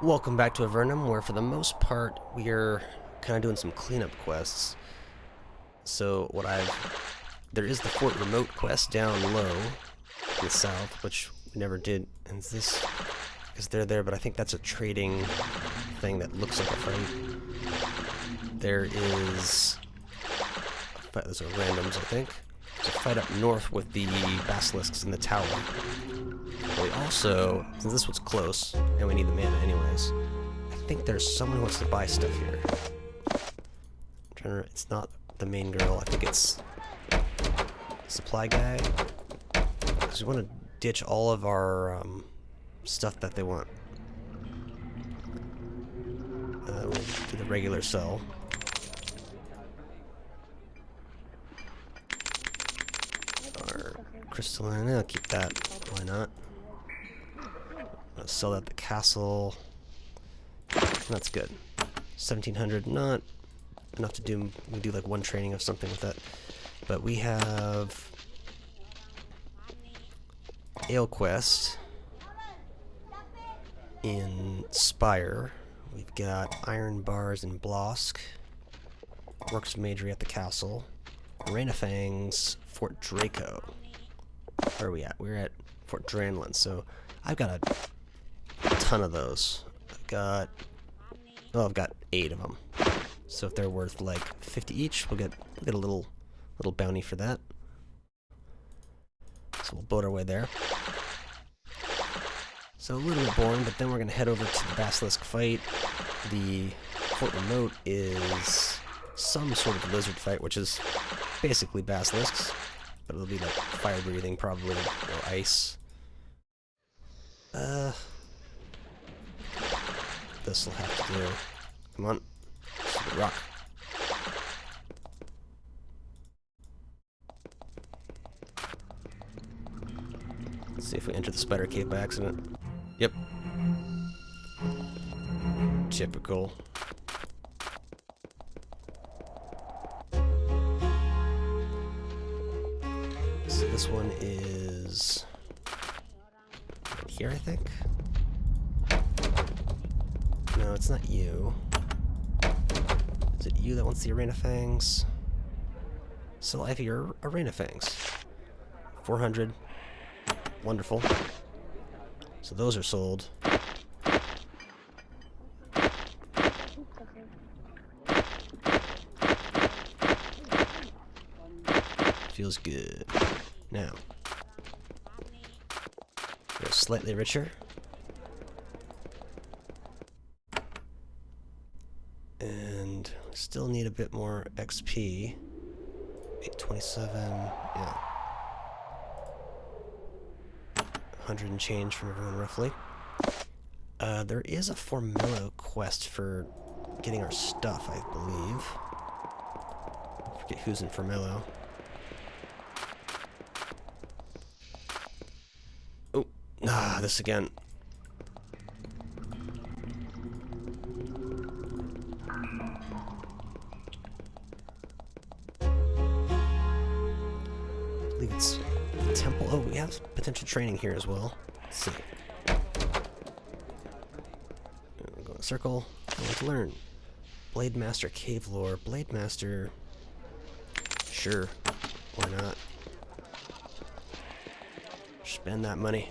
Welcome back to Avernum, where for the most part we're kind of doing some cleanup quests. So there is the Fort Remote quest down low in the south, which we never did. And this is there, but I think that's a trading thing that looks like a fight. Those are randoms, I think. There's a fight up north with the basilisks in the tower. We also, since this one's close, and we need the mana anyways, I think there's someone who wants to buy stuff here. It's not the main girl, I think it's supply guy. Because we want to ditch all of our stuff that they want. We'll do the regular sell. Our crystalline, I'll keep that, why not? Sell that at the castle. That's good. 1700, not enough to do. We do like one training of something with that. But we have Ale Quest in Spire. We've got Iron Bars in Blosk. Works Majory at the castle. Rain of Fangs, Fort Draco. Where are we at? We're at Fort Dranlin. So I've got a ton of those. I've got 8 of them. So if they're worth like 50 each, we'll get a little bounty for that. So we'll boat our way there. So a little bit boring, but then we're gonna head over to the basilisk fight. The Fort Remote is some sort of lizard fight, which is basically basilisks, but it'll be like fire breathing probably, or ice. This will have to do. Come on. Stupid rock. Let's see if we enter the spider cave by accident. Yep. Typical. So this one is here, I think. No, it's not you. Is it you that wants the Arena Fangs? Sell Ivy or Arena Fangs. 400. Wonderful. So those are sold. Feels good. Now, we're slightly richer. And still need a bit more XP. 827, yeah. 100 and change from everyone, roughly. There is a Formello quest for getting our stuff, I believe. I forget who's in Formello. Oh, this again. I believe it's the temple. Oh, we have potential training here as well. Let's see. Go in a circle. I want to learn. Blade Master Cave Lore. Blade Master. Sure. Why not? Spend that money.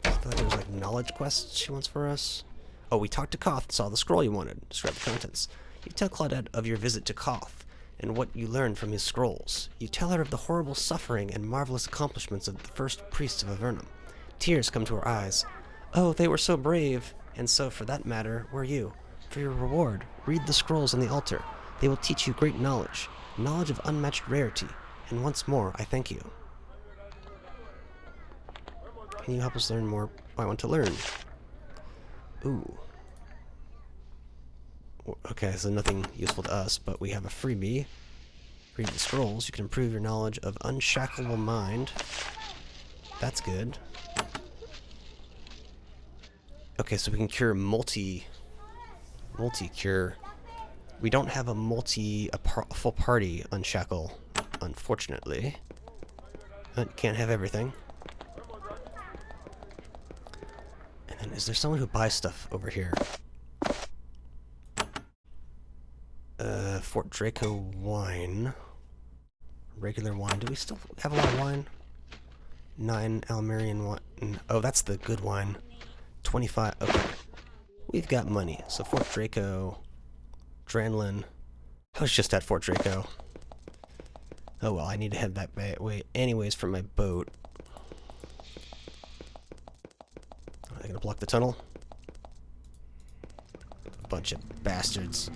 I feel like there's like knowledge quests she wants for us. Oh, we talked to Koth, saw the scroll you wanted. Describe the contents. You tell Claudette of your visit to Koth and what you learned from his scrolls. You tell her of the horrible suffering and marvelous accomplishments of the first priests of Avernum. Tears come to her eyes. Oh, they were so brave, and so, for that matter, were you. For your reward, read the scrolls on the altar. They will teach you great knowledge, knowledge of unmatched rarity, and once more, I thank you. Can you help us learn more? I want to learn. Ooh. Okay, so nothing useful to us, but we have a freebie. Read the scrolls. You can improve your knowledge of unshackleable mind. That's good. Okay, so we can cure multi-cure. We don't have a full party unshackle, unfortunately. You can't have everything. Is there someone who buys stuff over here? Fort Draco wine. Regular wine. Do we still have a lot of wine? 9 Almerian wine. Oh, that's the good wine. 25. Okay. We've got money. So Fort Draco. Dranlin. I was just at Fort Draco. Oh well, I need to head that way anyways for my boat. Are they gonna block the tunnel? A bunch of bastards.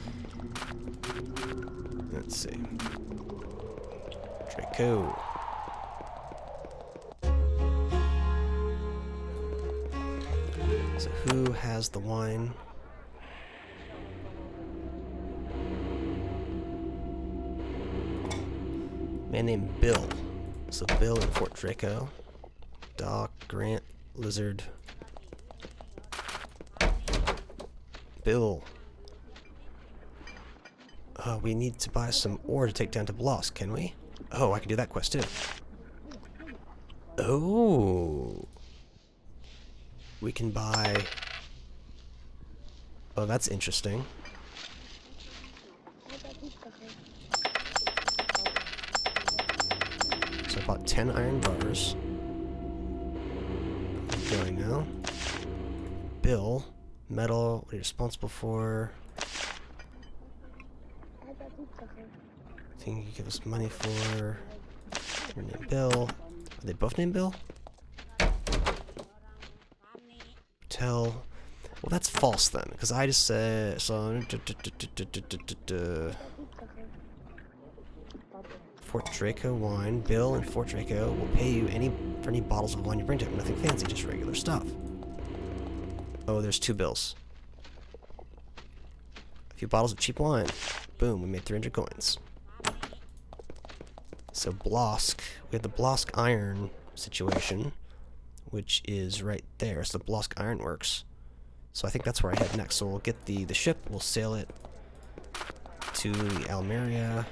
Let's see. Draco. So who has the wine? Man named Bill. So Bill in Fort Draco. Doc, Grant, Lizard. Bill. We need to buy some ore to take down to Blosk, can we? Oh, I can do that quest too. Oh. We can buy... Oh, that's interesting. So I bought 10 iron bars. I'm going now. Bill, metal, what are you responsible for? Thing you give us money for. Your name Bill. Are they both named Bill? Tell. Well, that's false then, because I just said so. Fort Draco wine. Bill and Fort Draco will pay you for any bottles of wine you bring to him. Nothing fancy, just regular stuff. Oh, there's 2 bills. A few bottles of cheap wine. Boom, we made 300 coins. So Blosk, we have the Blosk iron situation, which is right there. So the Blosk Iron Works. So I think that's where I head next. So we'll get the ship, we'll sail it to the Almeria.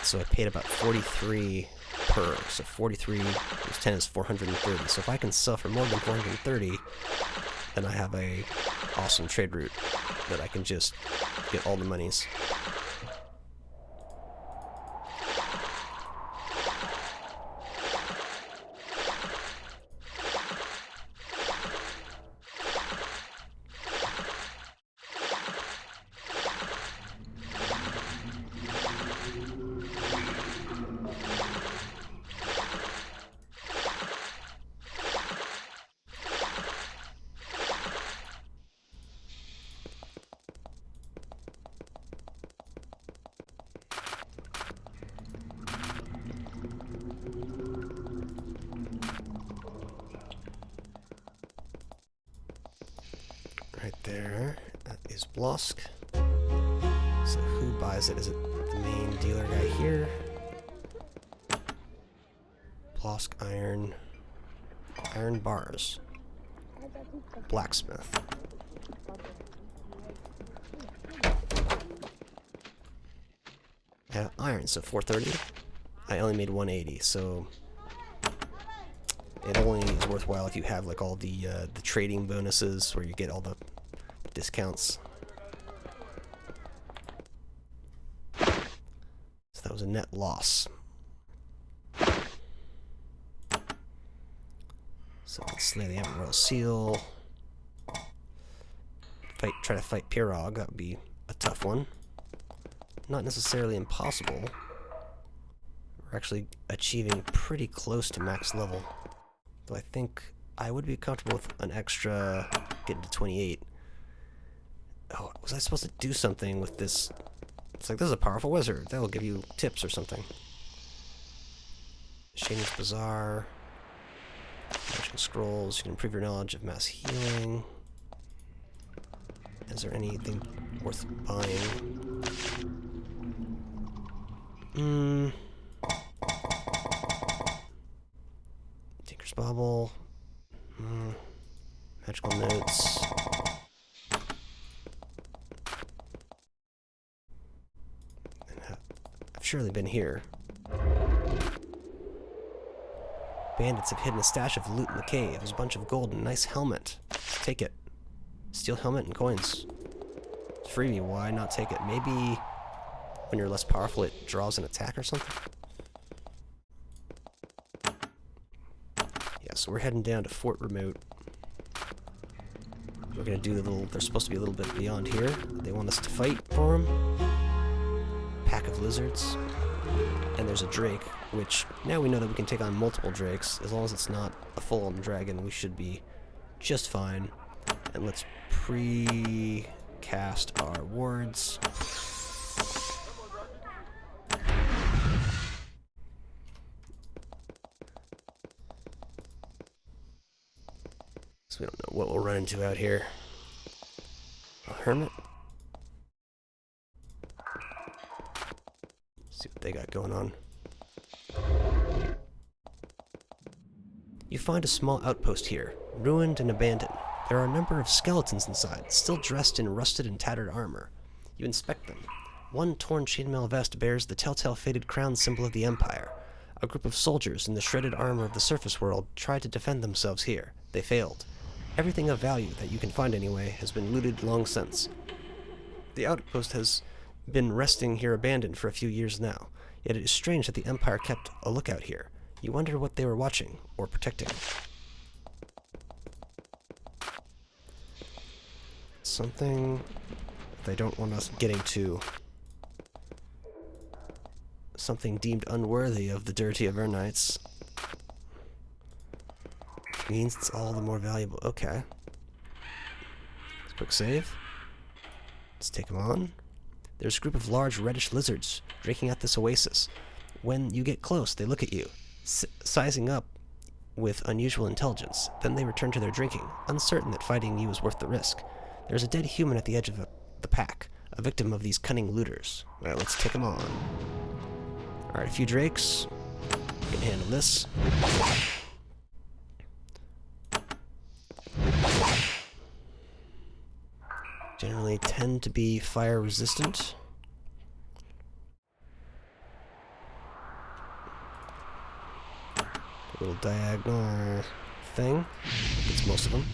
So I paid about 43 per, so 43 times 10 is 430. So if I can sell for more than 430, then I have a awesome trade route that I can just get all the monies. Right there, that is Blosk. So who buys it? Is it the main dealer guy here? Blosk iron. Iron bars. Blacksmith. Yeah, iron, so 430. I only made 180, so it only is worthwhile if you have like all the trading bonuses where you get all the discounts. So that was a net loss. So let's slay the Royal Seal. Try to fight Pirog. That would be a tough one. Not necessarily impossible. We're actually achieving pretty close to max level. Though I think I would be comfortable with an extra getting to 28. Oh, was I supposed to do something with this? It's like, this is a powerful wizard. That will give you tips or something. Shane's Bazaar. Magical scrolls. You can improve your knowledge of mass healing. Is there anything worth buying? Tinker's Bauble. Magical notes. I've surely been here. Bandits have hidden a stash of loot in the cave. There's a bunch of gold and a nice helmet. Let's take it. Steel helmet and coins. It's freebie, why not take it? Maybe when you're less powerful it draws an attack or something? Yeah, so we're heading down to Fort Remote. We're gonna do the little, they're supposed to be a little bit beyond here. They want us to fight for them. Pack of lizards. And there's a drake, which now we know that we can take on multiple drakes. As long as it's not a full-on dragon, we should be just fine. And let's pre-cast our wards. So we don't know what we'll run into out here. A hermit? See what they got going on. You find a small outpost here, ruined and abandoned. There are a number of skeletons inside, still dressed in rusted and tattered armor. You inspect them. One torn chainmail vest bears the telltale faded crown symbol of the Empire. A group of soldiers in the shredded armor of the surface world tried to defend themselves here. They failed. Everything of value that you can find anyway has been looted long since. The outpost has been resting here abandoned for a few years now, yet it is strange that the Empire kept a lookout here. You wonder what they were watching, or protecting. Something they don't want us getting to. Something deemed unworthy of the dirty Avernites. Which means it's all the more valuable. Okay. Let's quick save. Let's take them on. There's a group of large reddish lizards drinking at this oasis. When you get close, they look at you, sizing up with unusual intelligence. Then they return to their drinking, uncertain that fighting you is worth the risk. There's a dead human at the edge of the pack, a victim of these cunning looters. Alright, let's take them on. Alright, a few drakes. We can handle this. Generally tend to be fire resistant. A little diagonal thing. Gets most of them.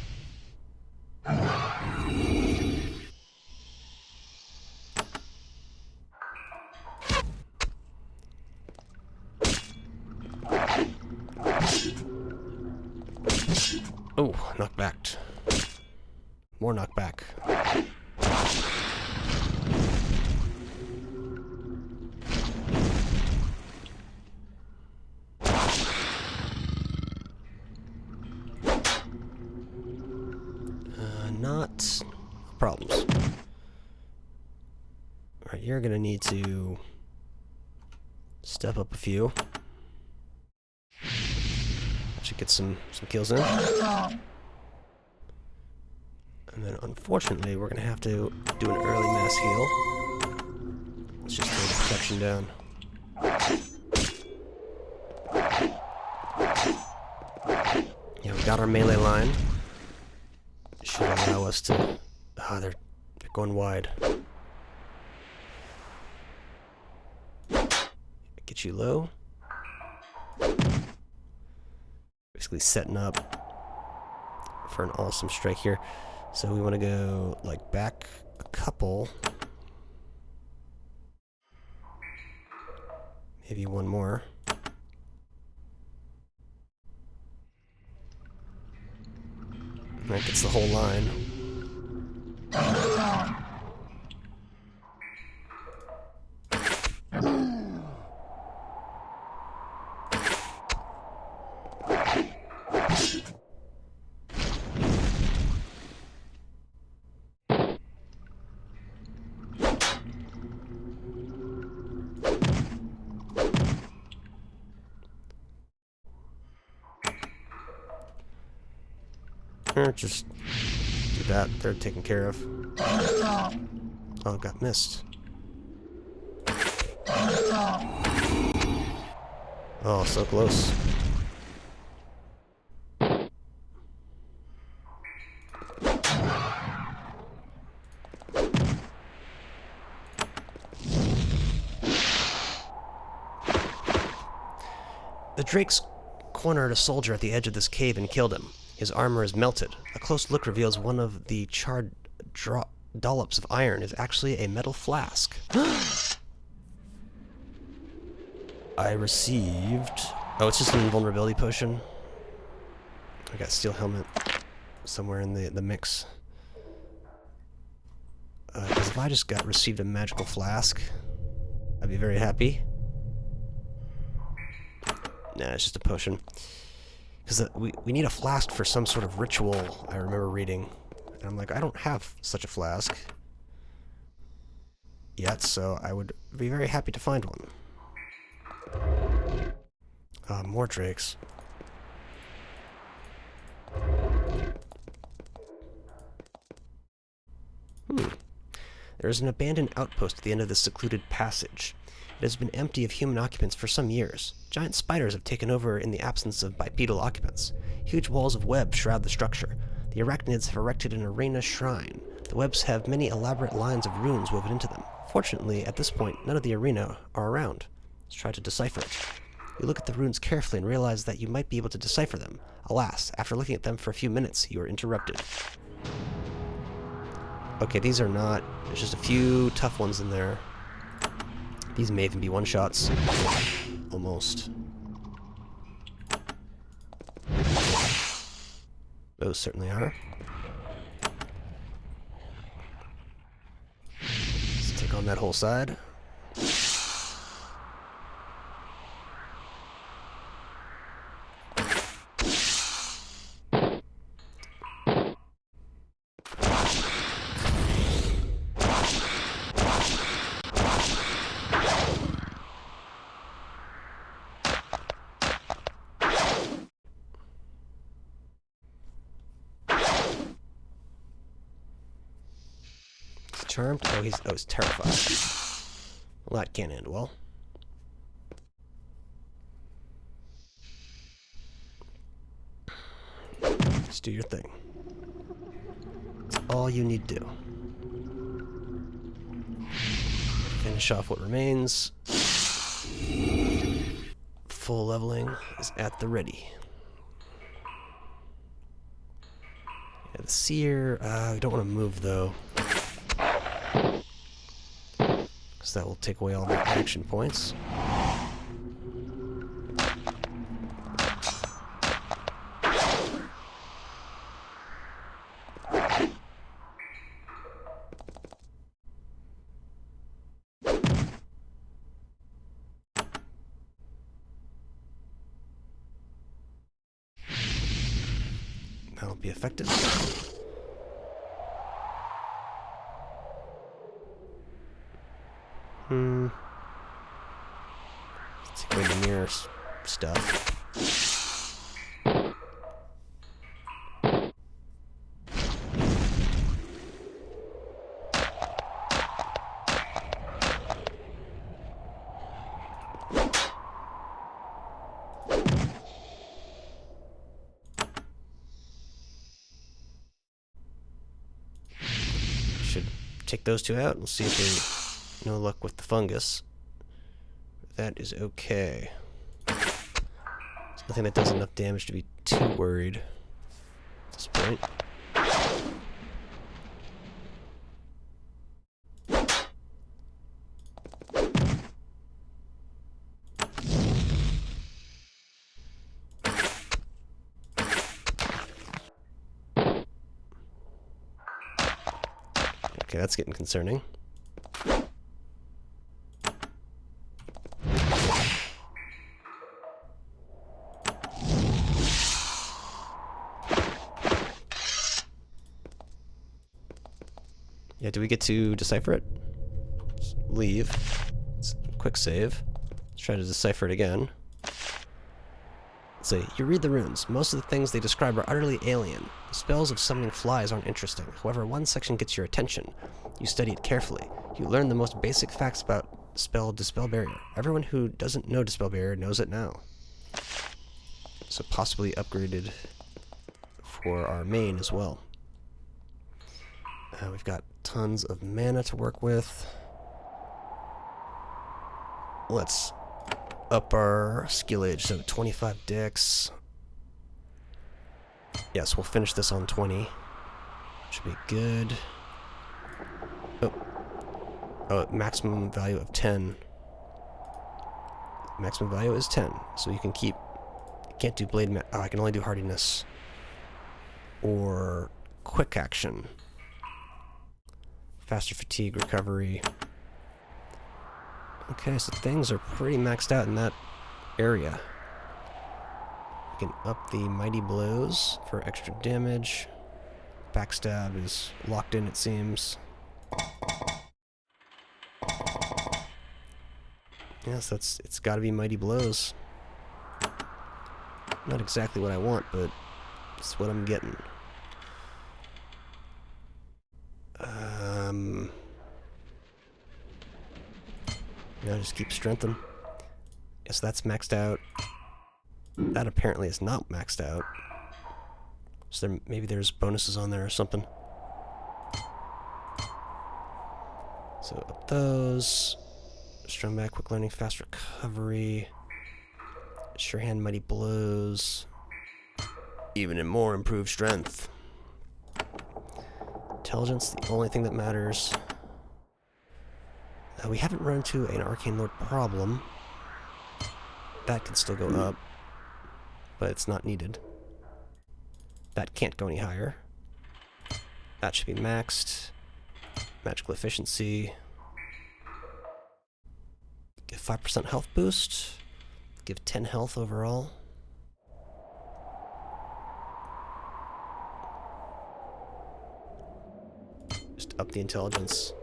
Oh, knockbacked. More knockback. Not problems. Alright, you're gonna need to step up a few. Should get some kills in. And then unfortunately we're gonna have to do an early mass heal. Let's just throw the protection down. Yeah, we got our melee line. Should allow us to... Ah, they're going wide. Get you low. Basically setting up for an awesome strike here. So we want to go like back a couple. Maybe one more. That gets the whole line. Or just do that. They're taken care of. Oh, got missed. Oh, so close. Drake's cornered a soldier at the edge of this cave and killed him. His armor is melted. A close look reveals one of the charred dollops of iron is actually a metal flask. I received... Oh, it's just an invulnerability potion. I got steel helmet somewhere in the mix. Because if I just received a magical flask, I'd be very happy. Nah, it's just a potion. Because we need a flask for some sort of ritual, I remember reading. And I'm like, I don't have such a flask yet, so I would be very happy to find one. More drakes. There is an abandoned outpost at the end of this secluded passage. It has been empty of human occupants for some years. Giant spiders have taken over in the absence of bipedal occupants. Huge walls of web shroud the structure. The arachnids have erected an arena shrine. The webs have many elaborate lines of runes woven into them. Fortunately, at this point, none of the arena are around. Let's try to decipher it. You look at the runes carefully and realize that you might be able to decipher them. Alas, after looking at them for a few minutes, you are interrupted. Okay, these are not... There's just a few tough ones in there. These may even be one-shots. Almost. Those certainly are. Let's take on that whole side. Charmed? Oh, he's terrified. Well, that can't end well. Just do your thing. That's all you need to do. Finish off what remains. Full leveling is at the ready. Yeah, the seer, we don't want to move though. Because that will take away all the action points. That'll be effective. Let's take away the mirror stuff. Should take those two out and see if they no luck with the fungus. That is okay. There's nothing that does enough damage to be too worried at this point. Okay, that's getting concerning. Yeah, do we get to decipher it? Just leave. Quick save. Let's try to decipher it again. Let's see. You read the runes. Most of the things they describe are utterly alien. The spells of summoning flies aren't interesting. However, one section gets your attention. You study it carefully. You learn the most basic facts about Dispel Barrier. Everyone who doesn't know Dispel Barrier knows it now. So possibly upgraded for our main as well. We've got tons of mana to work with. Let's up our skill age, so 25 dex. Yes, we'll finish this on 20. Should be good. Oh, maximum value of 10. Maximum value is 10, so you can keep... You can't do blade... I can only do hardiness. Or quick action. Faster fatigue recovery. Okay, so things are pretty maxed out in that area. We can up the mighty blows for extra damage. Backstab is locked in, it seems. Yes, it's gotta be mighty blows. Not exactly what I want, but it's what I'm getting. Just keep strengthening. Yes, that's maxed out. That apparently is not maxed out. So maybe there's bonuses on there or something. So up those. Strong back, quick learning, fast recovery. Sure hand, mighty blows. Even in more improved strength. Intelligence, the only thing that matters. We haven't run into an Arcane Lord problem. That can still go up, but it's not needed. That can't go any higher. That should be maxed. Magical efficiency. Give 5% health boost. Give 10 health overall. Just up the intelligence.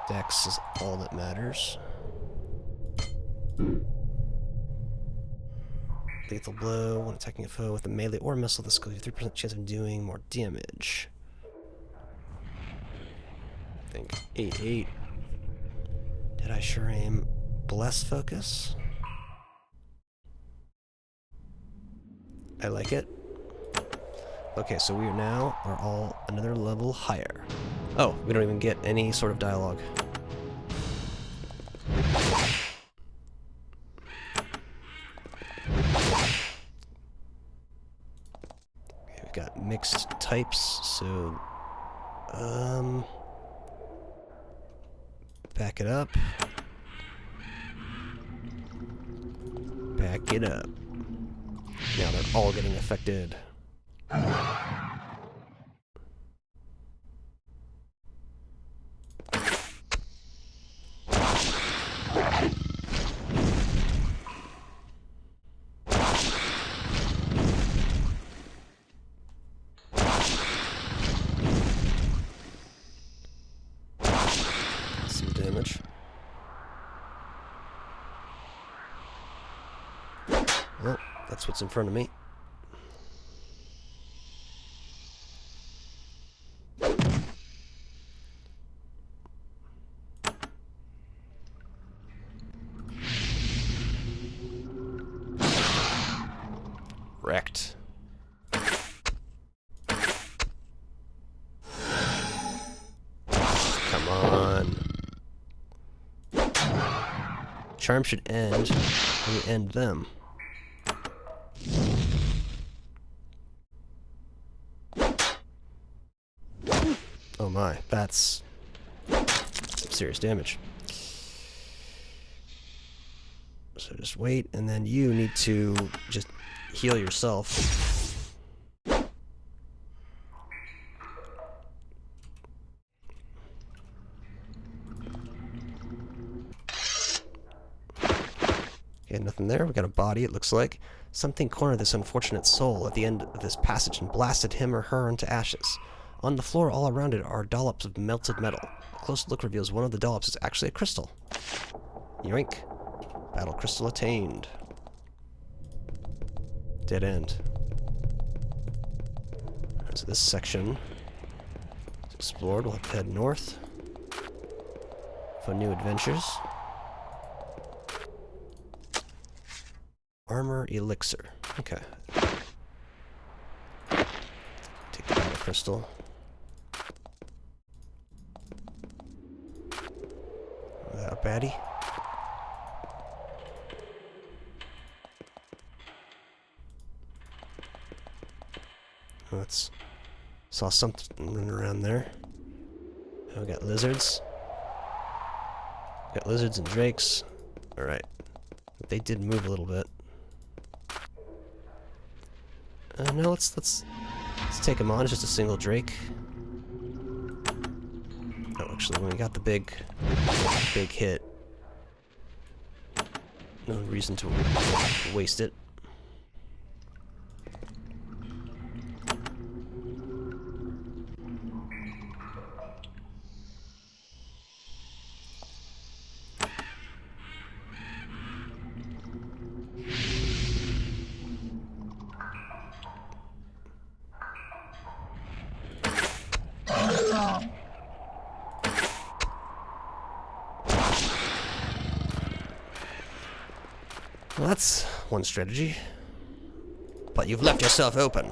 Dex is all that matters. Lethal blow. When attacking a foe with a melee or missile, this gives you 3% chance of doing more damage. I think 8-8. Did I sure aim? Bless focus. I like it. Okay, so we are all another level higher. Oh, we don't even get any sort of dialogue. Okay, we've got mixed types, so back it up. Back it up. Now they're all getting affected. Some damage. Well, that's what's in front of me. Wrecked. Come on. Charm should end when we end them. Oh my, that's some serious damage. So just wait, and then you need to just heal yourself. Okay, nothing there. We got a body, it looks like. Something cornered this unfortunate soul at the end of this passage and blasted him or her into ashes. On the floor all around it are dollops of melted metal. A close look reveals one of the dollops is actually a crystal. Yoink. Battle crystal attained. Dead end. Alright, so this section is explored. We'll have to head north for new adventures. Armor elixir. Okay. Take the battle crystal. A baddie. Let's... Saw something running around there. Oh, we got lizards. Got lizards and drakes. Alright. They did move a little bit. No, let's take him on. It's just a single drake. Oh, actually, when we got the big hit, no reason to waste it. Well, that's one strategy. But you've left yourself open.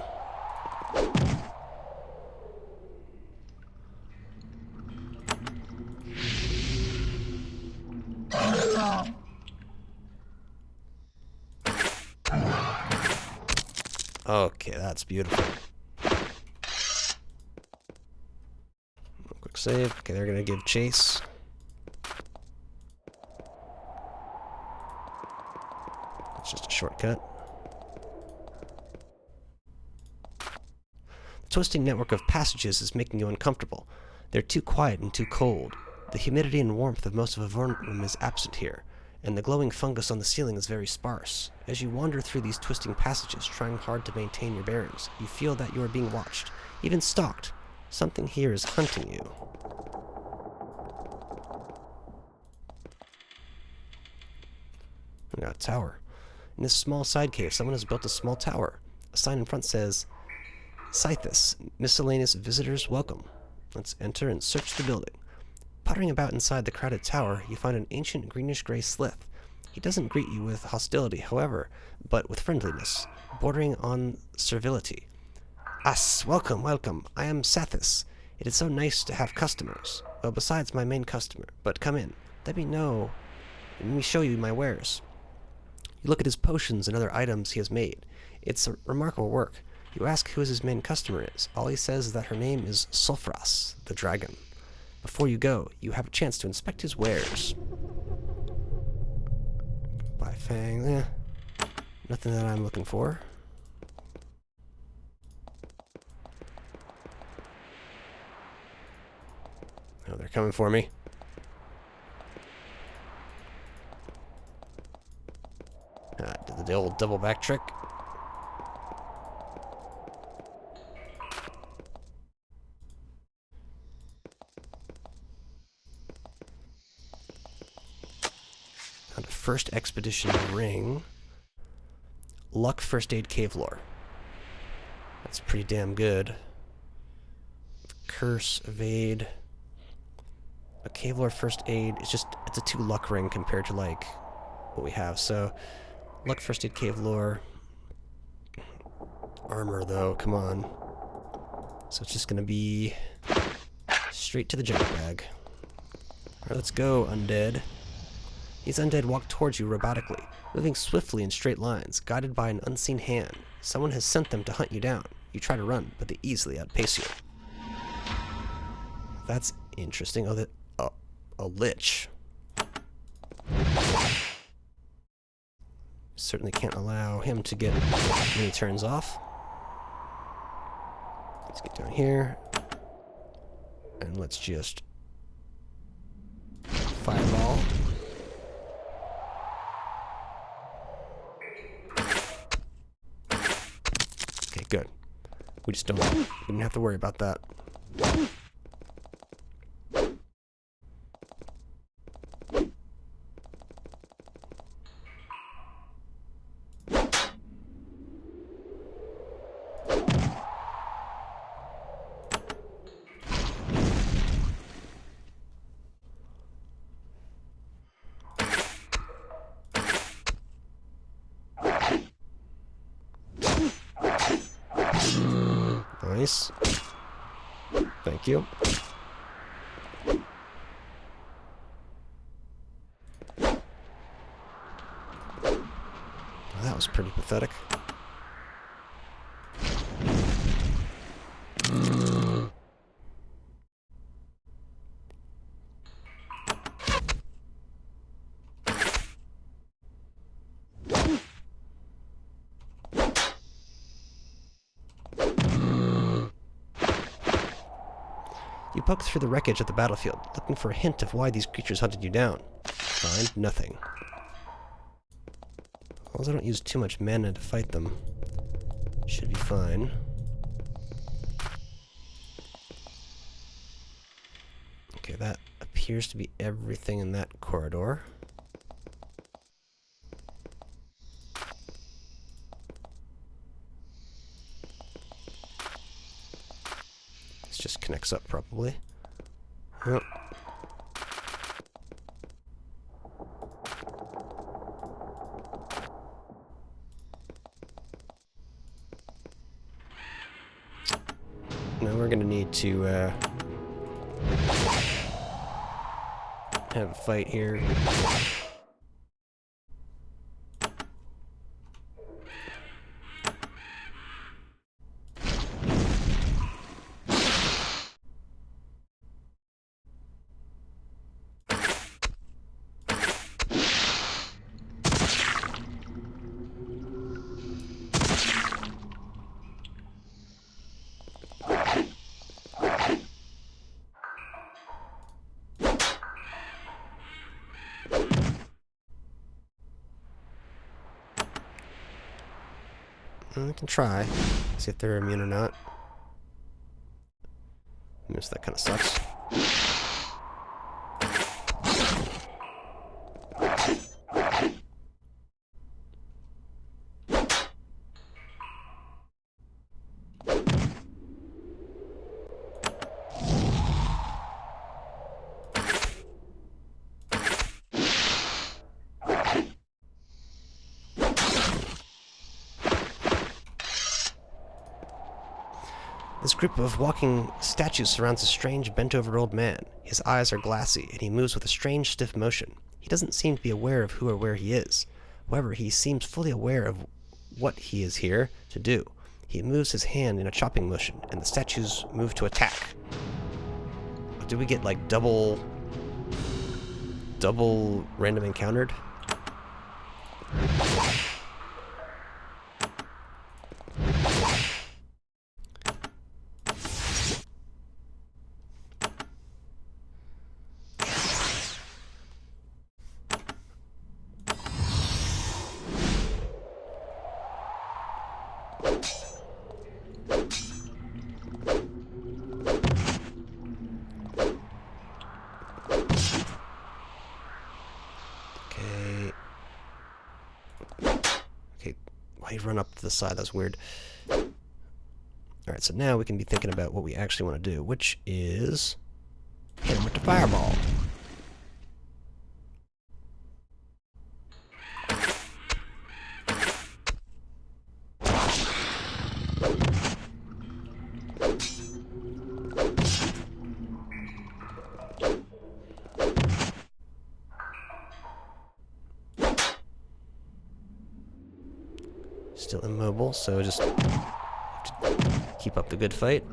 Okay, that's beautiful. Quick save. Okay, they're gonna give chase. It's just a shortcut. The twisting network of passages is making you uncomfortable. They're too quiet and too cold. The humidity and warmth of most of Avernum is absent here, and the glowing fungus on the ceiling is very sparse. As you wander through these twisting passages, trying hard to maintain your bearings, you feel that you are being watched, even stalked. Something here is hunting you. We got a tower. In this small side cave, someone has built a small tower. A sign in front says, Scythus, miscellaneous visitors welcome. Let's enter and search the building. Puttering about inside the crowded tower, you find an ancient greenish-gray slith. He doesn't greet you with hostility, however, but with friendliness, bordering on servility. Welcome, welcome. I am Sathis. It is so nice to have customers. Well, besides my main customer. But come in. Let me show you my wares. You look at his potions and other items he has made. It's a remarkable work. You ask who his main customer is. All he says is that her name is Sulfras, the dragon. Before you go, you have a chance to inspect his wares. By Fang, nothing that I'm looking for. Oh, they're coming for me. Did the old double back trick. Found a first expedition ring. Luck first aid cave lore. That's pretty damn good. Curse, evade. A cave lore first aid. It's a 2 luck ring compared to like what we have. So luck first aid cave lore. Armor though, come on. So it's just gonna be straight to the junk bag. Alright, let's go, undead. These undead walk towards you robotically, moving swiftly in straight lines, guided by an unseen hand. Someone has sent them to hunt you down. You try to run, but they easily outpace you. That's interesting. Oh, a lich. Certainly can't allow him to get many turns off. Let's get down here. And let's just fireball. Okay, good. We didn't have to worry about that. Nice. Thank you. Well, that was pretty pathetic. You poke through the wreckage of the battlefield, looking for a hint of why these creatures hunted you down. Find nothing. As long as I don't use too much mana to fight them, should be fine. Okay, that appears to be everything in that corridor. This just connects up, probably. Yep. Now we're gonna need to have a fight here. We can try. See if they're immune or not. Miss, that kind of sucks. This group of walking statues surrounds a strange, bent-over old man. His eyes are glassy, and he moves with a strange, stiff motion. He doesn't seem to be aware of who or where he is. However, he seems fully aware of what he is here to do. He moves his hand in a chopping motion, and the statues move to attack. Do we get, like, double random encountered? Why you run up to the side? That's weird. Alright, so now we can be thinking about what we actually want to do, which is hit him with the fireball. Still immobile, so just have to keep up the good fight.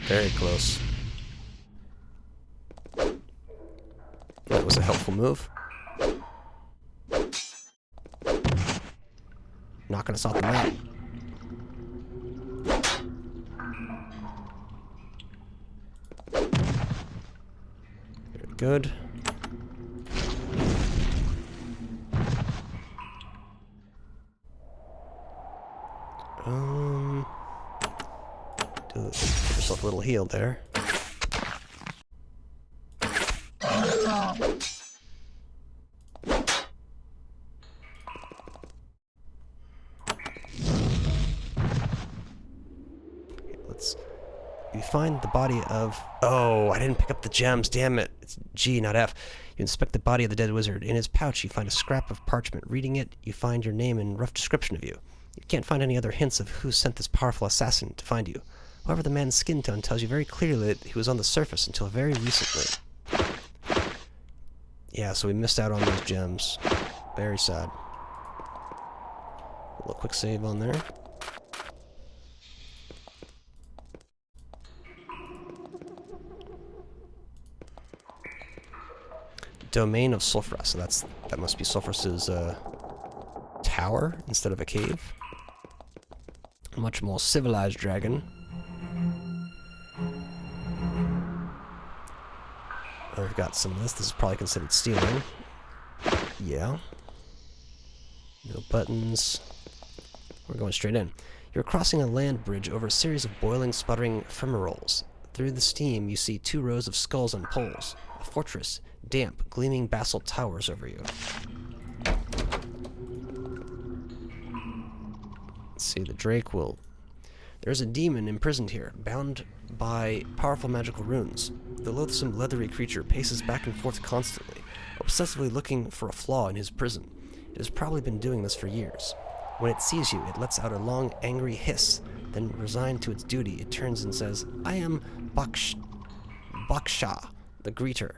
Very close. That was a helpful move. Knocking us off the map. Very good. Give yourself a little heal there. You find the body of... Oh, I didn't pick up the gems, damn it. It's G, not F. You inspect the body of the dead wizard. In his pouch, you find a scrap of parchment. Reading it, you find your name and rough description of you. You can't find any other hints of who sent this powerful assassin to find you. However, the man's skin tone tells you very clearly that he was on the surface until very recently. Yeah, so we missed out on those gems. Very sad. A little quick save on there. domain of Sulfras. So that must be Sulfras's tower instead of a cave. A much more civilized dragon. I've got some of this. This is probably considered stealing. Yeah. No buttons. We're going straight in. You're crossing a land bridge over a series of boiling, sputtering fumaroles. Through the steam, you see 2 rows of skulls on poles. A fortress, damp, gleaming basalt towers over you. Let's see, the Drake will... There's a demon imprisoned here, bound by powerful magical runes. The loathsome, leathery creature paces back and forth constantly, obsessively looking for a flaw in his prison. It has probably been doing this for years. When it sees you, it lets out a long, angry hiss. Then, resigned to its duty, it turns and says, I am Baksha, the Greeter.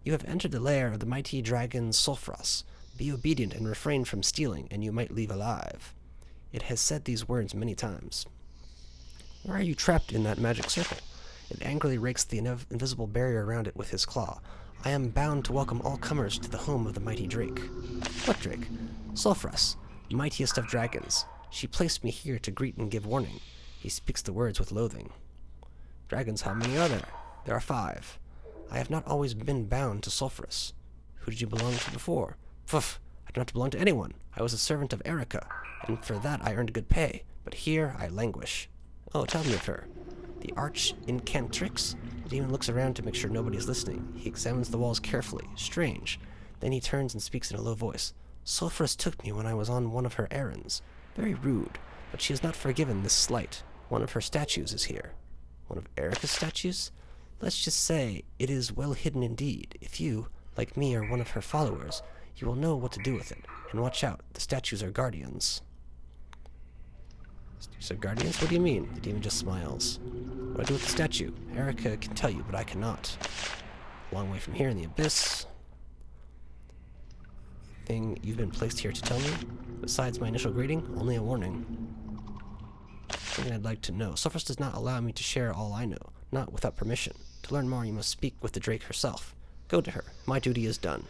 You have entered the lair of the mighty dragon Sulfras. Be obedient and refrain from stealing, and you might leave alive. It has said these words many times. Why are you trapped in that magic circle? It angrily rakes the invisible barrier around it with his claw. I am bound to welcome all comers to the home of the mighty Drake. What Drake? Sulfras, mightiest of dragons. She placed me here to greet and give warning. He speaks the words with loathing. Dragons, how many are there? There are 5. I have not always been bound to Sulfras. Who did you belong to before? Pfff, I do not belong to anyone. I was a servant of Erica, and for that I earned good pay. But here I languish. Oh, tell me of her. The arch incantrix? The demon looks around to make sure nobody is listening. He examines the walls carefully. Strange. Then he turns and speaks in a low voice. Sulfras took me when I was on one of her errands. Very rude, but she has not forgiven this slight. One of her statues is here. One of Erica's statues? Let's just say it is well hidden indeed. If you, like me, are one of her followers, you will know what to do with it. And watch out, the statues are guardians. Statues are guardians? What do you mean? The demon just smiles. What do I do with the statue? Erica can tell you, but I cannot. A long way from here in the abyss. Thing you've been placed here to tell me? Besides my initial greeting, only a warning. Something I'd like to know. Sulfras does not allow me to share all I know, not without permission. To learn more, you must speak with the Drake herself. Go to her. My duty is done.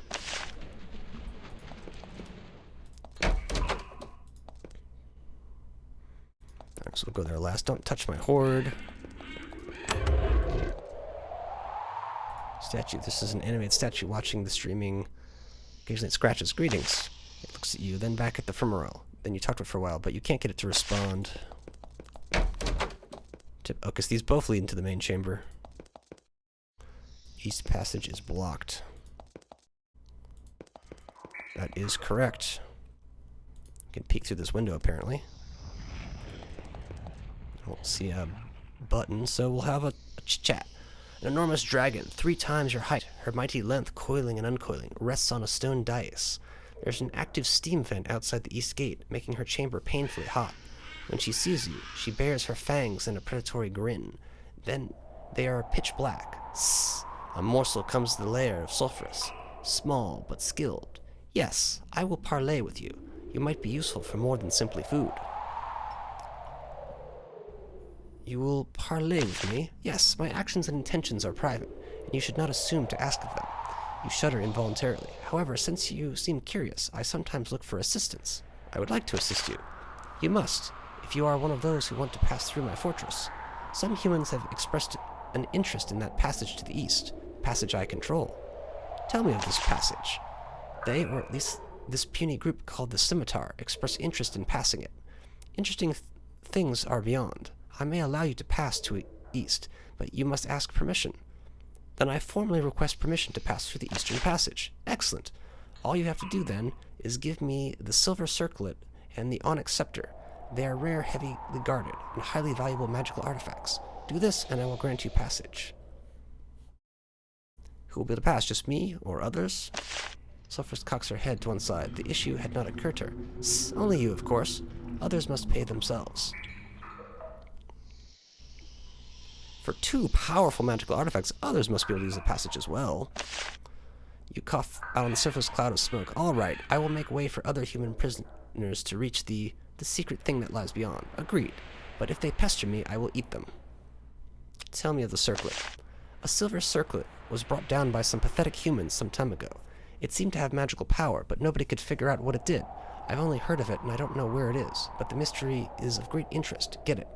Alright, so we'll go there last. Don't touch my hoard. Statue. This is an animated statue watching the streaming. Occasionally it scratches. Greetings. It looks at you, then back at the fumarole. Then you talk to it for a while, but you can't get it to respond. Oh, because these both lead into the main chamber. East passage is blocked. That is correct. You can peek through this window, apparently. I don't see a button, so we'll have a chat. An enormous dragon, 3 times your height, her mighty length coiling and uncoiling, rests on a stone dais. There's an active steam vent outside the east gate, making her chamber painfully hot. When she sees you, she bares her fangs in a predatory grin. Then they are pitch black. Sss. A morsel comes to the lair of Sulfras. Small, but skilled. Yes, I will parley with you. You might be useful for more than simply food. You will parley with me? Yes, my actions and intentions are private, and you should not assume to ask of them. You shudder involuntarily. However, since you seem curious, I sometimes look for assistance. I would like to assist you. You must, if you are one of those who want to pass through my fortress. Some humans have expressed an interest in that passage to the east, passage I control. Tell me of this passage. They, or at least this puny group called the Scimitar, express interest in passing it. Interesting things are beyond. I may allow you to pass to east, but you must ask permission. Then I formally request permission to pass through the eastern passage. Excellent. All you have to do, then, is give me the silver circlet and the onyx scepter. They are rare, heavily guarded, and highly valuable magical artifacts. Do this, and I will grant you passage. Who will be able to pass? Just me, or others? Sulfras cocks her head to one side. The issue had not occurred to her. Only you, of course. Others must pay themselves. For 2 powerful magical artifacts, others must be able to use the passage as well. You cough out on the surface cloud of smoke. All right, I will make way for other human prisoners to reach the secret thing that lies beyond. Agreed. But if they pester me, I will eat them. Tell me of the circlet. A silver circlet was brought down by some pathetic humans some time ago. It seemed to have magical power, but nobody could figure out what it did. I've only heard of it, and I don't know where it is, but the mystery is of great interest. Get it.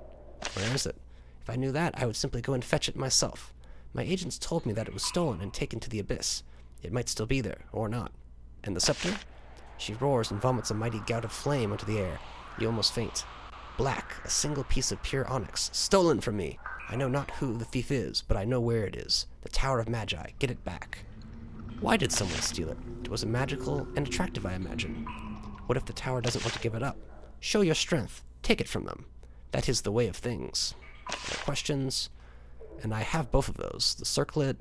Where is it? If I knew that, I would simply go and fetch it myself. My agents told me that it was stolen and taken to the abyss. It might still be there, or not. And the scepter? She roars and vomits a mighty gout of flame into the air. You almost faint. Black, a single piece of pure onyx, stolen from me. I know not who the thief is, but I know where it is. The Tower of Magi. Get it back. Why did someone steal it? It was magical and attractive, I imagine. What if the tower doesn't want to give it up? Show your strength. Take it from them. That is the way of things. No questions. And I have both of those. The circlet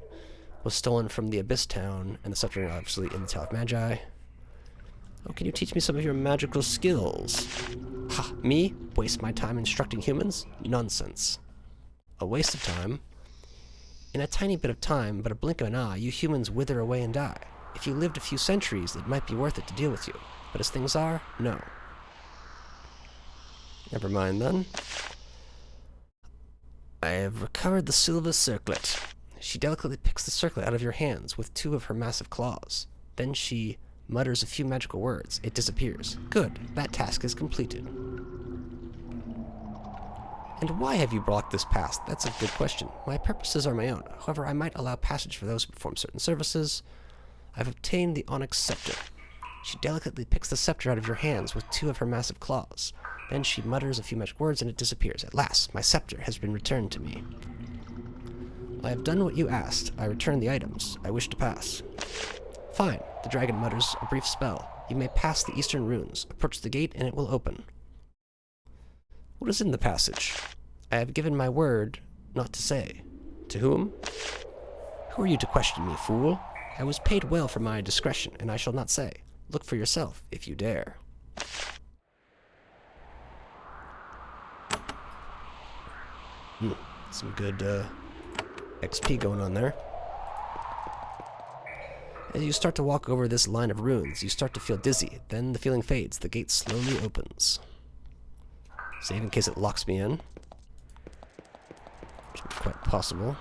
was stolen from the Abyss Town, and the scepter obviously in the Tower of Magi. Oh, can you teach me some of your magical skills? Ha! Me? Waste my time instructing humans? Nonsense. A waste of time? In a tiny bit of time, but a blink of an eye, you humans wither away and die. If you lived a few centuries, it might be worth it to deal with you. But as things are, no. Never mind then. I have recovered the silver circlet. She delicately picks the circlet out of your hands with two of her massive claws. Then she mutters a few magical words. It disappears. Good. That task is completed. And why have you blocked this path? That's a good question. My purposes are my own. However, I might allow passage for those who perform certain services. I've obtained the onyx scepter. She delicately picks the scepter out of your hands with two of her massive claws. Then she mutters a few magic words and it disappears. At last, my scepter has been returned to me. I have done what you asked. I return the items. I wish to pass. Fine. The dragon mutters a brief spell. You may pass the eastern runes. Approach the gate and it will open. What is in the passage? I have given my word not to say. To whom? Who are you to question me, fool? I was paid well for my discretion, and I shall not say. Look for yourself, if you dare. Some good XP going on there. As you start to walk over this line of runes, you start to feel dizzy. Then the feeling fades. The gate slowly opens. Save in case it locks me in. Which is quite possible.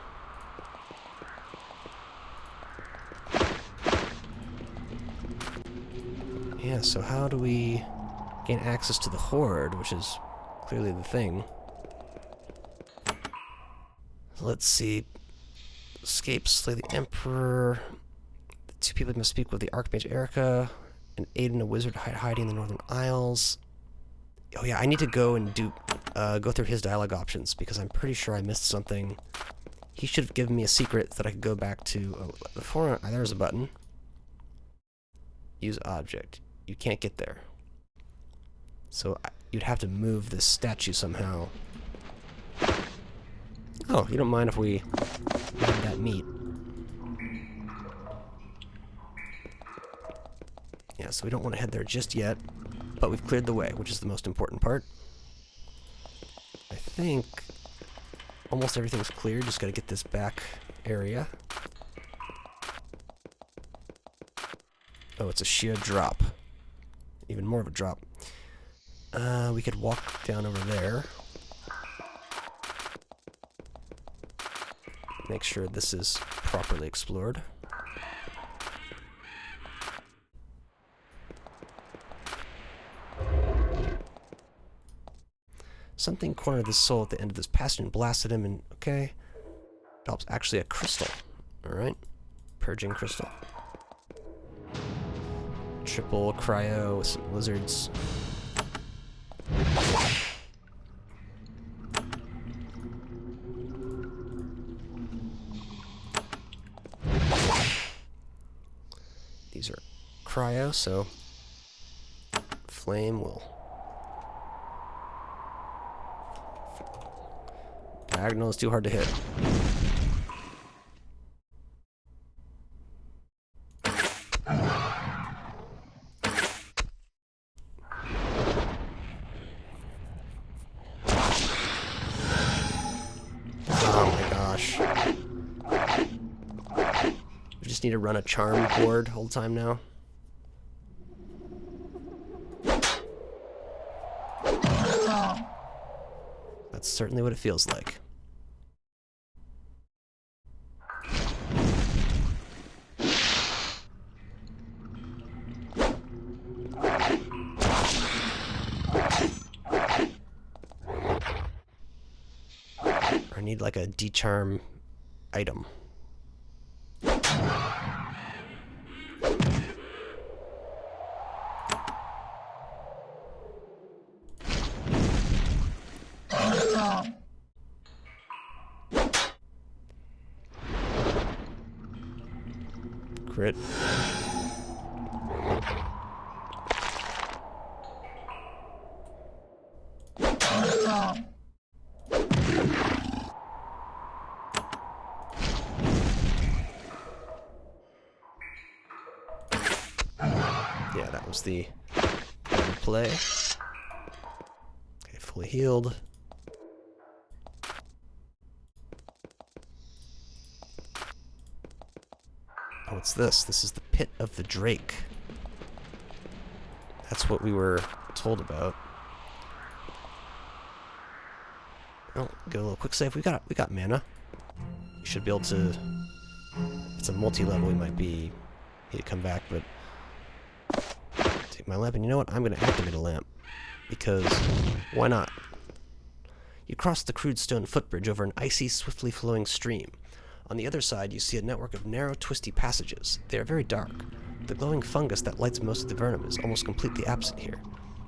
Yeah, so how do we gain access to the Horde, which is clearly the thing? Let's see. Escape, slay the Emperor. The two people must speak with the Archmage Erica, and Aiden, a wizard hiding in the Northern Isles. Oh yeah, I need to go and go through his dialogue options, because I'm pretty sure I missed something. He should have given me a secret that I could go back to. Oh, before, there's a button. Use object. You can't get there. So you'd have to move this statue somehow. Oh, you don't mind if we have that meat. Yeah, so we don't want to head there just yet, but we've cleared the way, which is the most important part. I think almost everything's clear, just gotta get this back area. Oh, it's a sheer drop. Even more of a drop. We could walk down over there. Make sure this is properly explored. Something cornered his soul at the end of this passage and blasted him, and okay. Develops actually a crystal. Alright. Purging crystal. Triple cryo with some lizards. These are cryo, so flame will. Diagonal is too hard to hit. Just need to run a charm board all the time now. That's certainly what it feels like. I need like a decharm item. Crit. Yeah, that was the play. Okay, fully healed. Oh, what's this? This is the Pit of the Drake. That's what we were told about. Oh, go a little quick save. We got mana. We should be able to. If it's a multi-level, we might need to come back, but take my lamp, and you know what? I'm going to activate a lamp because why not? You cross the crude stone footbridge over an icy, swiftly flowing stream. On the other side, you see a network of narrow, twisty passages. They are very dark. The glowing fungus that lights most of the Avernum is almost completely absent here.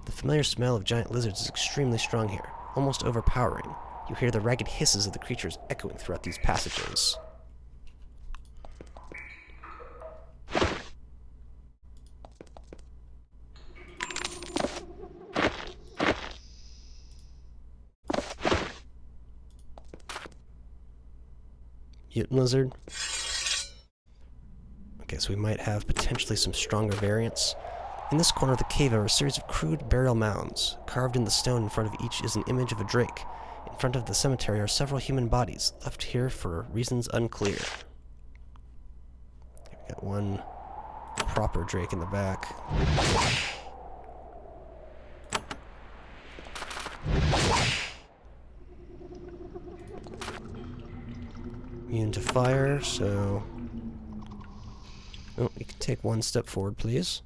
The familiar smell of giant lizards is extremely strong here, almost overpowering. You hear the ragged hisses of the creatures echoing throughout these passages. Mutant lizard. Okay, so we might have potentially some stronger variants. In this corner of the cave are a series of crude burial mounds. Carved in the stone in front of each is an image of a drake. In front of the cemetery are several human bodies, left here for reasons unclear. Okay, we got one proper drake in the back. Immune to fire, so... Oh, you can take one step forward, please.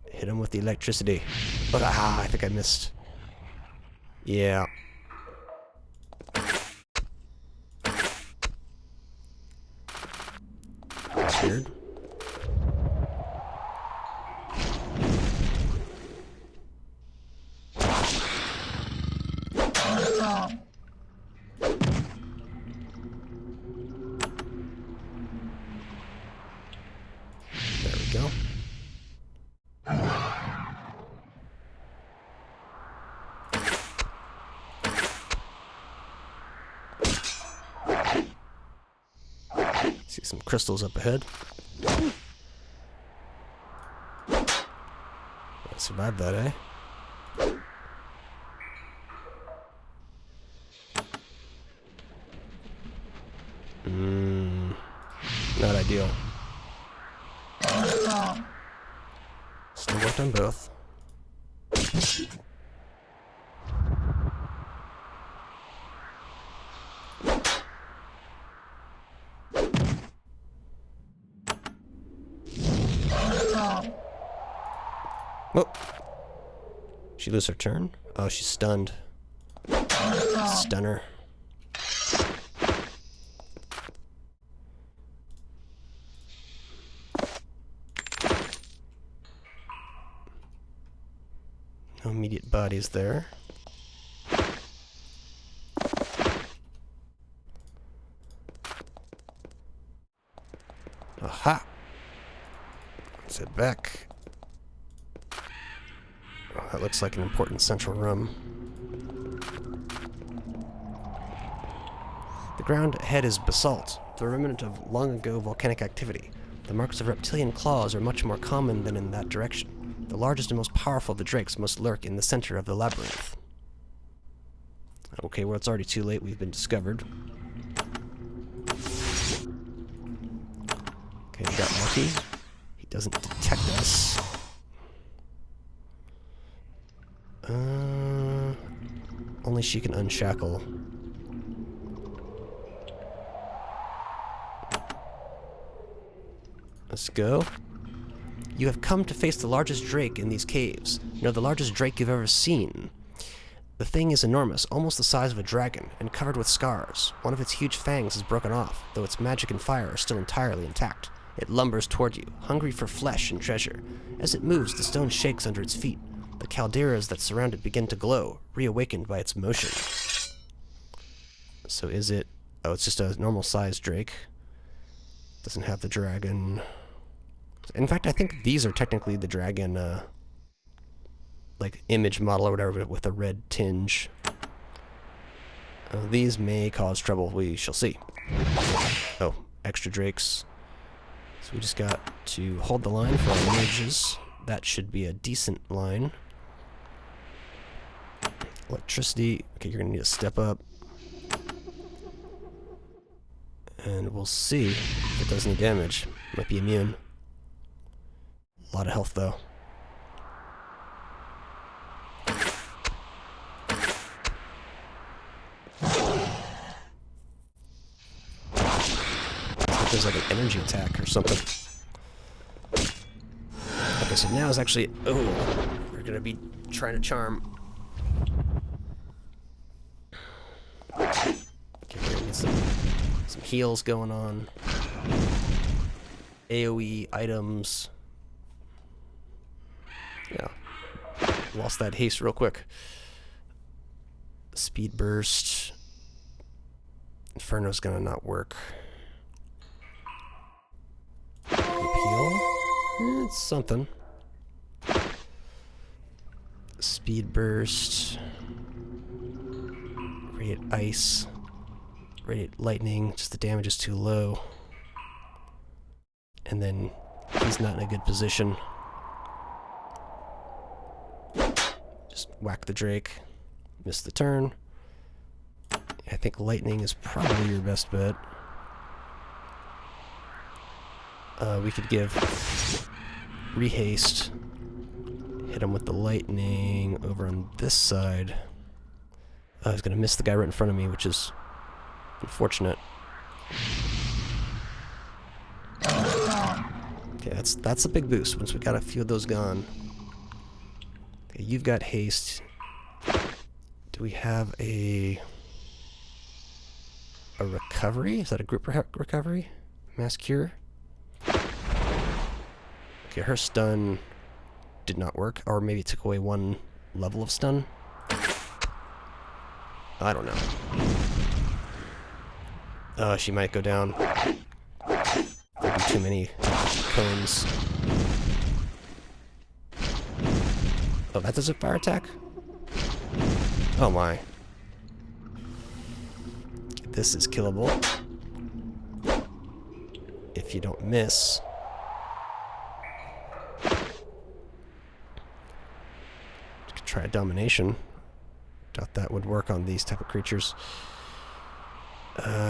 Hit him with the electricity. Oh, I think I missed. Yeah. That's weird. There we go. See some crystals up ahead. I survived that, eh? Not ideal. Still worked on both. Oh! She lose her turn? Oh, she's stunned. Stunner. No immediate bodies there. Aha! Let's head back. Oh, that looks like an important central room. The ground ahead is basalt, the remnant of long ago volcanic activity. The marks of reptilian claws are much more common than in that direction. The largest and most powerful of the drakes must lurk in the center of the labyrinth. Okay, well, it's already too late. We've been discovered. Okay, we got lucky. He doesn't detect us. Only she can unshackle. Let's go. You have come to face the largest drake in these caves. No, the largest drake you've ever seen. The thing is enormous, almost the size of a dragon, and covered with scars. One of its huge fangs is broken off, though its magic and fire are still entirely intact. It lumbers toward you, hungry for flesh and treasure. As it moves, the stone shakes under its feet. The calderas that surround it begin to glow, reawakened by its motion. So is it... Oh, it's just a normal-sized drake. Doesn't have the dragon... In fact, I think these are technically the dragon, like, image model or whatever, with a red tinge. These may cause trouble, we shall see. Oh, extra drakes. So we just got to hold the line for our mages. That should be a decent line. Electricity. Okay, you're gonna need to step up. And we'll see if it does any damage. Might be immune. A lot of health, though. There's like an energy attack or something. Okay, so now is actually... Oh, we're gonna be trying to charm. Okay, we're gonna get some heals going on. AoE items. Yeah. Lost that haste real quick. Speed burst. Inferno's gonna not work. Repeal? It's something. Speed burst. Radiant ice. Radiant lightning. Just the damage is too low. And then he's not in a good position. Just whack the drake. Miss the turn. I think lightning is probably your best bet. We could give rehaste. Hit him with the lightning over on this side. I was gonna miss the guy right in front of me, which is unfortunate. Okay, that's a big boost once we got a few of those gone. Okay, you've got haste. Do we have a recovery? Is that a group recovery? Mass cure? Okay, her stun did not work, or maybe it took away one level of stun. I don't know. She might go down. There'd be too many cones. Oh, that does a fire attack? Oh my. This is killable. If you don't miss. Try a domination. Doubt that would work on these type of creatures.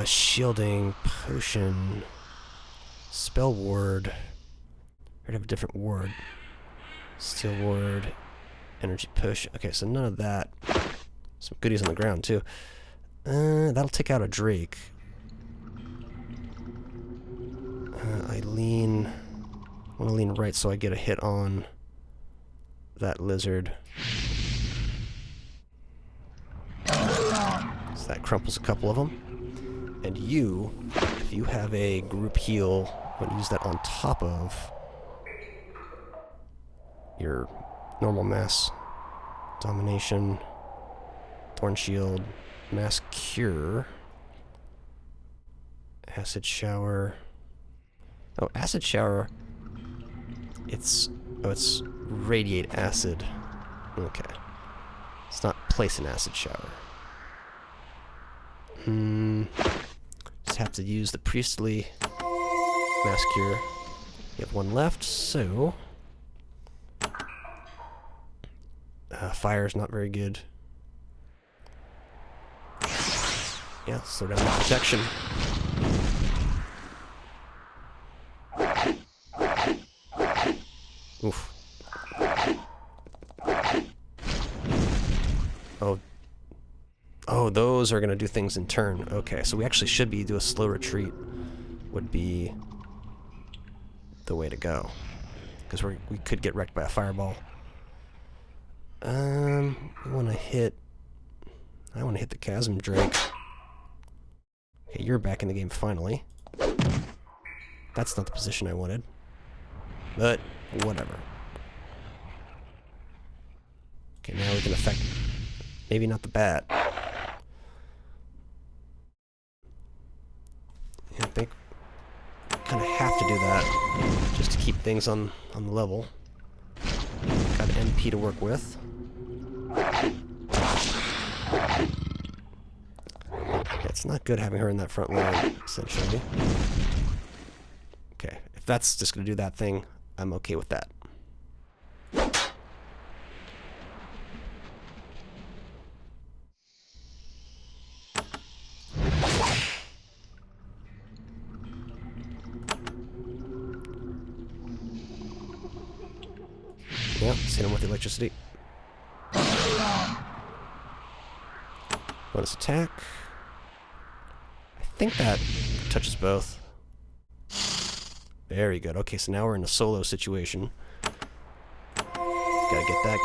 Shielding, potion, spell ward. I'd have a different ward. Steel ward, energy push. Okay, so none of that. Some goodies on the ground too. That'll take out a drake. I want to lean right so I get a hit on that lizard. So that crumples a couple of them. And you, if you have a group heal, I'm going to use that on top of your normal mass domination, thorn shield, mass cure, acid shower. Oh, acid shower. It's radiate acid. Okay. It's not place an acid shower. Just have to use the priestly mass cure. We have one left, so fire's not very good. Yeah, slow down the protection. Oof. Oh, those are going to do things in turn. Okay, so we actually should do a slow retreat would be the way to go. Because we could get wrecked by a fireball. We want to hit I want to hit the chasm drake. Okay, you're back in the game finally. That's not the position I wanted. But, whatever. Okay, now we can affect... Maybe not the bat. I think we kind of have to do that just to keep things on the level. Got MP to work with. Yeah, it's not good having her in that front line, essentially. Okay, if that's just going to do that thing, I'm okay with that. Yeah, let's hit him with the electricity. Bonus attack. I think that touches both. Very good. Okay, so now we're in a solo situation. Gotta get that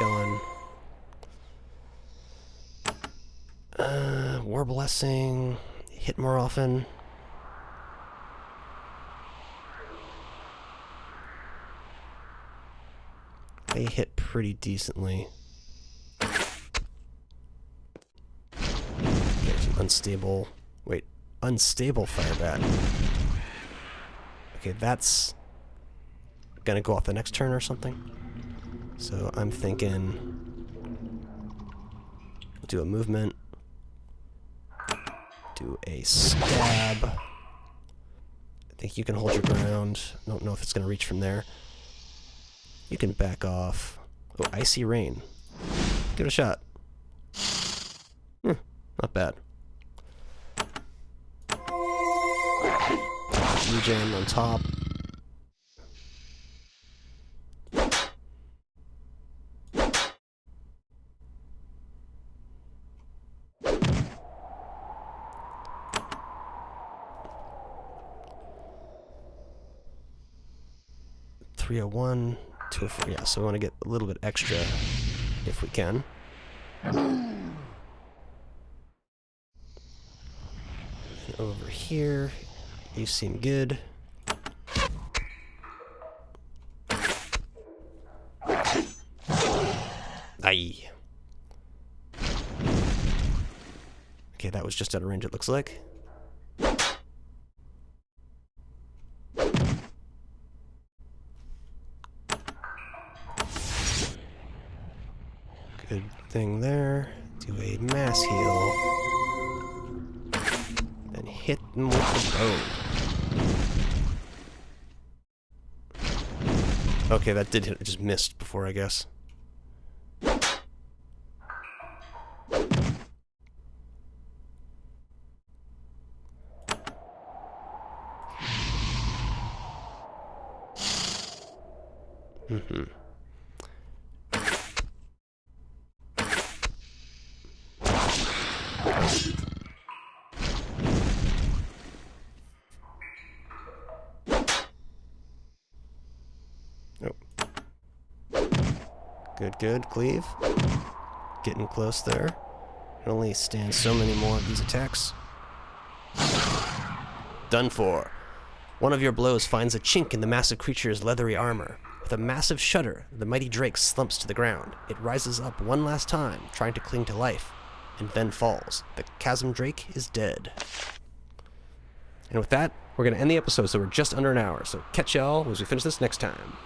going. War Blessing. Hit more often. They hit pretty decently. Unstable. Wait, unstable firebat. Okay, that's gonna go off the next turn or something. So I'm thinking we'll do a movement, do a stab. I think you can hold your ground. Don't know if it's gonna reach from there. You can back off. Oh, Icy Rain. Give it a shot. Not bad. Regen on top. .301, 204. Yeah, so we want to get a little bit extra if we can. And over here, you seem good. Aye. Okay, that was just out of range, it looks like. Good thing there. Do a mass heal. Then hit them with the bow. Okay, that did hit. It just missed before, I guess. Good, cleave. Getting close there. Can only stand so many more of these attacks. Done for. One of your blows finds a chink in the massive creature's leathery armor. With a massive shudder, the mighty drake slumps to the ground. It rises up one last time, trying to cling to life, and then falls. The chasm drake is dead. And with that, we're going to end the episode, so we're just under an hour. So catch y'all as we finish this next time.